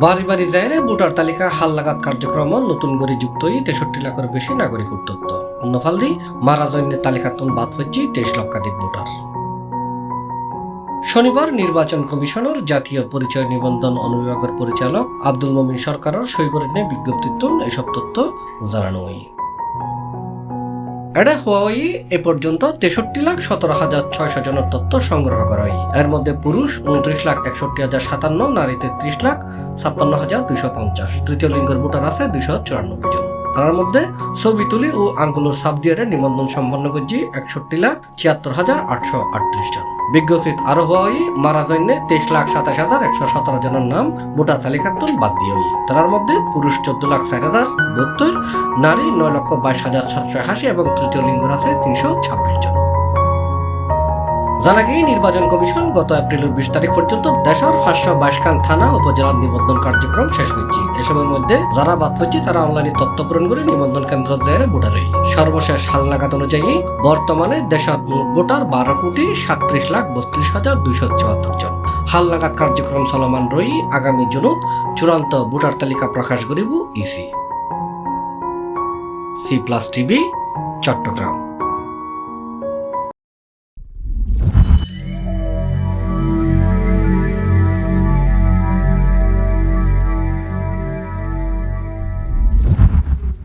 বাড়ি বাড়ি যাইরে ভোটার তালিকা হালনাগাদ কার্যক্রম নতুন করে যুক্ত 63 লাখের বেশি নাগরিক উত্তত্ব অন্যফালদি মারা জন্যে তালিকাতন বাদ হচ্ছে 23 লক্ষাধিক ভোটার। শনিবার নির্বাচন কমিশনের জাতীয় পরিচয় নিবন্ধন অনুবিভাগের পরিচালক আব্দুল মমিন সরকারের সই করে নিয়ে বিজ্ঞপ্তিতন এসব তথ্য জানানো হয়। এটা হওয়াই এ পর্যন্ত 63,17,600 জনের তথ্য সংগ্রহ করা হয়। এর মধ্যে পুরুষ 29,61,057, নারী 33,56,250, তৃতীয় লিঙ্গের ভোটার আছে 294 জন। তার মধ্যে ছবি তুলি ও আঙ্গুলের সাপ দিয়ে নিবন্ধন সম্পন্ন করছে 61,76,838 জন। বিজ্ঞপ্তিত আরো হওয়াই মারা জন্য 23,27,117 জনের নাম ভোটার তালিকাতন বাদ দিয়ে হই। তার মধ্যে পুরুষ 14,04,072, নারী 9,22,780 এবং তৃতীয় লিঙ্গের আছে 326 জন। জানা গিয়ে নির্বাচন কমিশন গত এপ্রিলের 20 তারিখ পর্যন্ত দেশের 522 খান থানা উপজেলার নিবন্ধন কার্যক্রম শেষ করছে। এসবের মধ্যে যারা বাদ পড়ছে তারা অনলাইনে তথ্য পূরণ করে নিবন্ধন কেন্দ্র জেরে ভোটার হই। সর্বশেষ হালনাগাদ অনুযায়ী বর্তমানে দেশের ভোটার 12,37,32,274 জন। হালনাগাদ কার্যক্রম চলমান রই আগামী জুনত চূড়ান্ত ভোটার তালিকা প্রকাশ করিব ইসি। C+ TV, Chittagong.